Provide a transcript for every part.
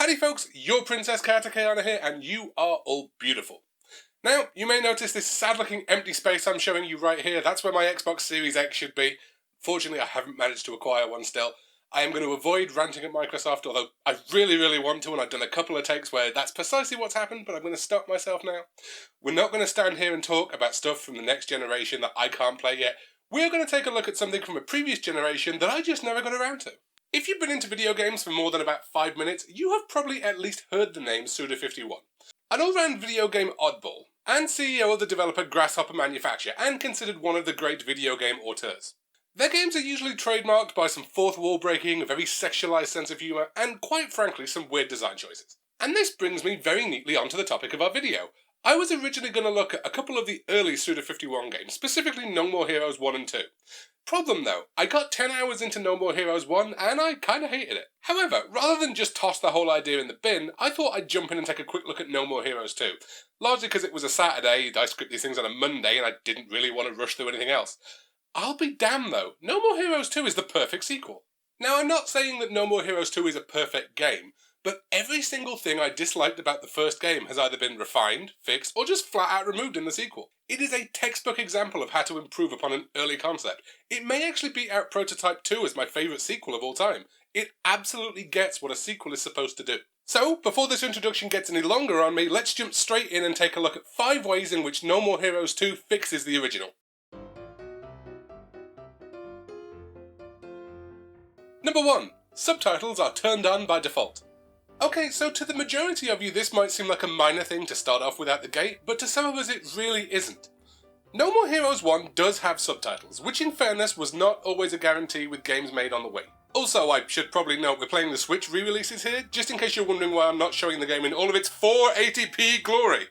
Howdy folks, your Princess character Ayana here, and you are all beautiful. Now, you may notice this sad looking empty space I'm showing you right here. That's where my Xbox Series X should be. Fortunately, I haven't managed to acquire one still. I am going to avoid ranting at Microsoft, although I really want to, and I've done a couple of takes where that's precisely what's happened, but I'm going to stop myself now. We're not going to stand here and talk about stuff from the next generation that I can't play yet. We're going to take a look at something from a previous generation that I just never got around to. If you've been into video games for more than about 5 minutes, you have probably at least heard the name Suda51. An all-round video game oddball, and CEO of the developer Grasshopper Manufacture, and considered one of the great video game auteurs. Their games are usually trademarked by some fourth wall breaking, a very sexualized sense of humour, and quite frankly some weird design choices. And this brings me very neatly onto the topic of our video. I was originally going to look at a couple of the early Suda51 games, specifically No More Heroes 1 and 2. Problem though, I got 10 hours into No More Heroes 1 and I kinda hated it. However, rather than just toss the whole idea in the bin, I thought I'd jump in and take a quick look at No More Heroes 2. Largely because it was a Saturday, I script these things on a Monday and I didn't really want to rush through anything else. I'll be damned though, No More Heroes 2 is the perfect sequel. Now I'm not saying that No More Heroes 2 is a perfect game, but every single thing I disliked about the first game has either been refined, fixed, or just flat out removed in the sequel. It is a textbook example of how to improve upon an early concept. It may actually beat out Prototype 2 as my favourite sequel of all time. It absolutely gets what a sequel is supposed to do. So, before this introduction gets any longer on me, let's jump straight in and take a look at 5 ways in which No More Heroes 2 fixes the original. Number 1. Subtitles are turned on by default. Okay, so to the majority of you this might seem like a minor thing to start off with out the gate, but to some of us it really isn't. No More Heroes 1 does have subtitles, which in fairness was not always a guarantee with games made on the Wii. Also, I should probably note we're playing the Switch re-releases here, just in case you're wondering why I'm not showing the game in all of its 480p glory.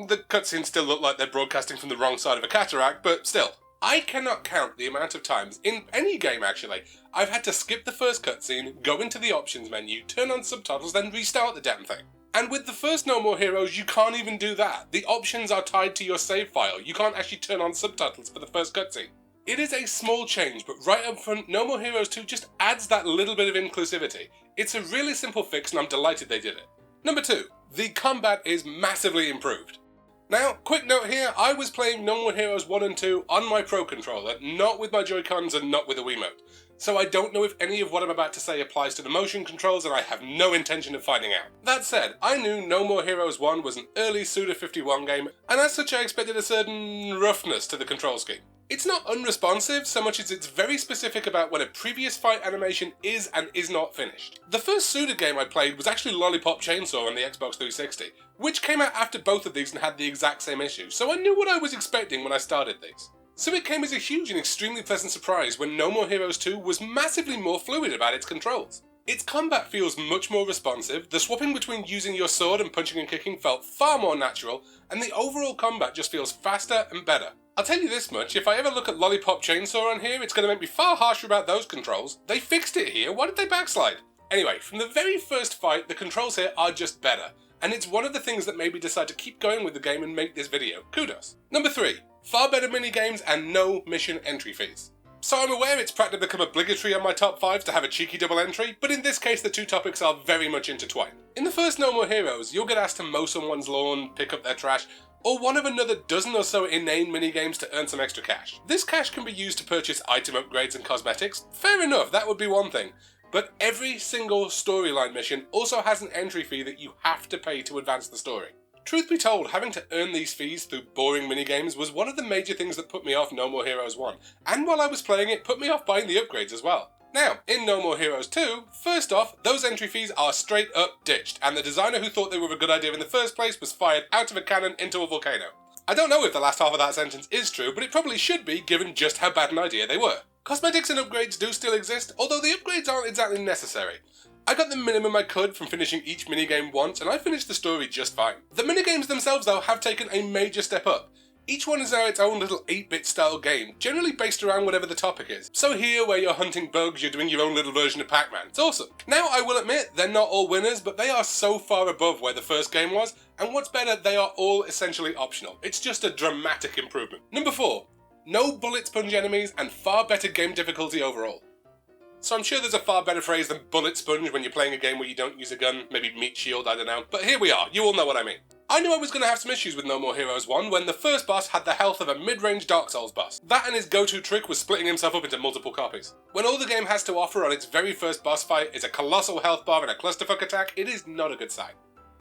The cutscenes still look like they're broadcasting from the wrong side of a cataract, but still. I cannot count the amount of times, in any game actually, I've had to skip the first cutscene, go into the options menu, turn on subtitles, then restart the damn thing. And with the first No More Heroes, you can't even do that. The options are tied to your save file. You can't actually turn on subtitles for the first cutscene. It is a small change, but right up front, No More Heroes 2 just adds that little bit of inclusivity. It's a really simple fix and I'm delighted they did it. Number 2. The combat is massively improved. Now, quick note here, I was playing No More Heroes 1 and 2 on my Pro Controller, not with my Joy-Cons and not with a Wiimote. So I don't know if any of what I'm about to say applies to the motion controls and I have no intention of finding out. That said, I knew No More Heroes 1 was an early Suda51 game, and as such I expected a certain roughness to the control scheme. It's not unresponsive so much as it's very specific about when a previous fight animation is and is not finished. The first Suda game I played was actually Lollipop Chainsaw on the Xbox 360, which came out after both of these and had the exact same issue, so I knew what I was expecting when I started these. So it came as a huge and extremely pleasant surprise when No More Heroes 2 was massively more fluid about its controls. Its combat feels much more responsive, the swapping between using your sword and punching and kicking felt far more natural, and the overall combat just feels faster and better. I'll tell you this much, if I ever look at Lollipop Chainsaw on here, it's going to make me far harsher about those controls. They fixed it here, why did they backslide? Anyway, from the very first fight, the controls here are just better, and it's one of the things that made me decide to keep going with the game and make this video. Kudos. Number 3. Far better minigames and no mission entry fees. So I'm aware it's practically become obligatory on my top 5s to have a cheeky double entry, but in this case the two topics are very much intertwined. In the first No More Heroes, you'll get asked to mow someone's lawn, pick up their trash, or one of another dozen or so inane minigames to earn some extra cash. This cash can be used to purchase item upgrades and cosmetics. Fair enough, that would be one thing. But every single storyline mission also has an entry fee that you have to pay to advance the story. Truth be told, having to earn these fees through boring minigames was one of the major things that put me off No More Heroes 1, and while I was playing it, put me off buying the upgrades as well. Now, in No More Heroes 2, first off, those entry fees are straight up ditched, and the designer who thought they were a good idea in the first place was fired out of a cannon into a volcano. I don't know if the last half of that sentence is true, but it probably should be given just how bad an idea they were. Cosmetics and upgrades do still exist, although the upgrades aren't exactly necessary. I got the minimum I could from finishing each minigame once, and I finished the story just fine. The minigames themselves though have taken a major step up. Each one is now its own little 8-bit style game, generally based around whatever the topic is. So here, where you're hunting bugs, you're doing your own little version of Pac-Man. It's awesome. Now, I will admit, they're not all winners, but they are so far above where the first game was, and what's better, they are all essentially optional. It's just a dramatic improvement. Number 4. No bullet sponge enemies and far better game difficulty overall. So I'm sure there's a far better phrase than bullet sponge when you're playing a game where you don't use a gun, maybe meat shield, I don't know. But here we are, you all know what I mean. I knew I was going to have some issues with No More Heroes 1 when the first boss had the health of a mid-range Dark Souls boss. That and his go-to trick was splitting himself up into multiple copies. When all the game has to offer on its very first boss fight is a colossal health bar and a clusterfuck attack, it is not a good sign.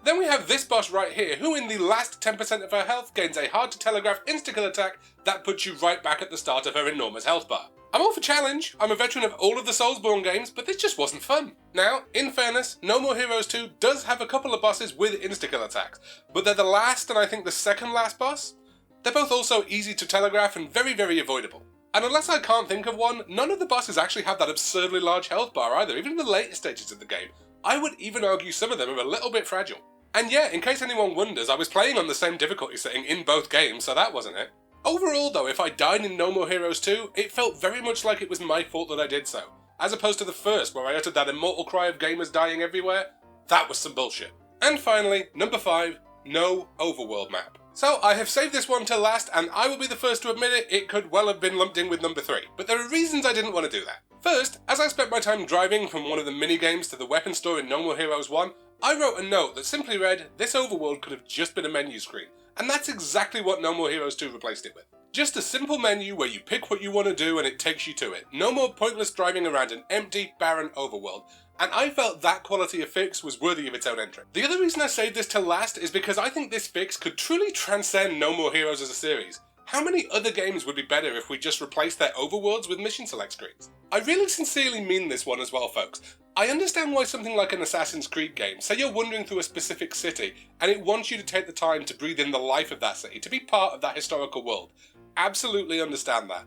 Then we have this boss right here, who in the last 10% of her health gains a hard-to-telegraph insta-kill attack that puts you right back at the start of her enormous health bar. I'm all for challenge, I'm a veteran of all of the Soulsborne games, but this just wasn't fun. Now, in fairness, No More Heroes 2 does have a couple of bosses with insta-kill attacks, but they're the last and I think the second last boss. They're both also easy to telegraph and very, very avoidable. And unless I can't think of one, none of the bosses actually have that absurdly large health bar either, even in the later stages of the game. I would even argue some of them are a little bit fragile. And yeah, in case anyone wonders, I was playing on the same difficulty setting in both games, so that wasn't it. Overall though, if I died in No More Heroes 2, it felt very much like it was my fault that I did so, as opposed to the first where I uttered that immortal cry of gamers dying everywhere. That was some bullshit. And finally, number 5, no Overworld map. So I have saved this one till last, and I will be the first to admit it could well have been lumped in with number 3, but there are reasons I didn't want to do that. First, as I spent my time driving from one of the minigames to the weapon store in No More Heroes 1, I wrote a note that simply read, this overworld could have just been a menu screen, and that's exactly what No More Heroes 2 replaced it with. Just a simple menu where you pick what you want to do and it takes you to it. No more pointless driving around an empty, barren overworld, and I felt that quality of fix was worthy of its own entry. The other reason I saved this till last is because I think this fix could truly transcend No More Heroes as a series. How many other games would be better if we just replaced their overworlds with mission select screens? I really sincerely mean this one as well, folks. I understand why something like an Assassin's Creed game, say you're wandering through a specific city, and it wants you to take the time to breathe in the life of that city, to be part of that historical world. Absolutely understand that.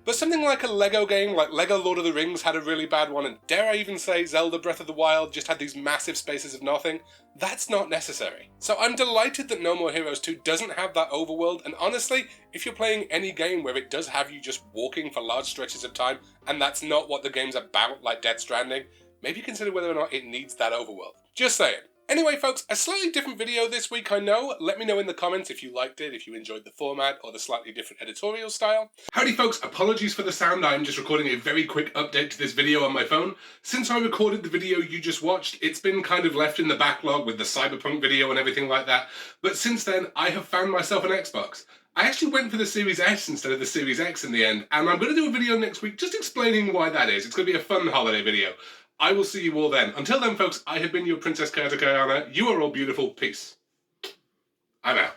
But something like a Lego game, like Lego Lord of the Rings had a really bad one, and dare I even say Zelda Breath of the Wild just had these massive spaces of nothing, that's not necessary. So I'm delighted that No More Heroes 2 doesn't have that overworld, and honestly, if you're playing any game where it does have you just walking for large stretches of time, and that's not what the game's about, like Death Stranding, maybe consider whether or not it needs that overworld. Just saying. Anyway folks, a slightly different video this week, I know. Let me know in the comments if you liked it, if you enjoyed the format or the slightly different editorial style. Howdy folks, apologies for the sound, I'm just recording a very quick update to this video on my phone. Since I recorded the video you just watched, it's been kind of left in the backlog with the Cyberpunk video and everything like that, but since then I have found myself an Xbox. I actually went for the Series S instead of the Series X in the end, and I'm going to do a video next week just explaining why that is. It's going to be a fun holiday video. I will see you all then. Until then, folks, I have been your Princess Ayana. You are all beautiful. Peace. I'm out.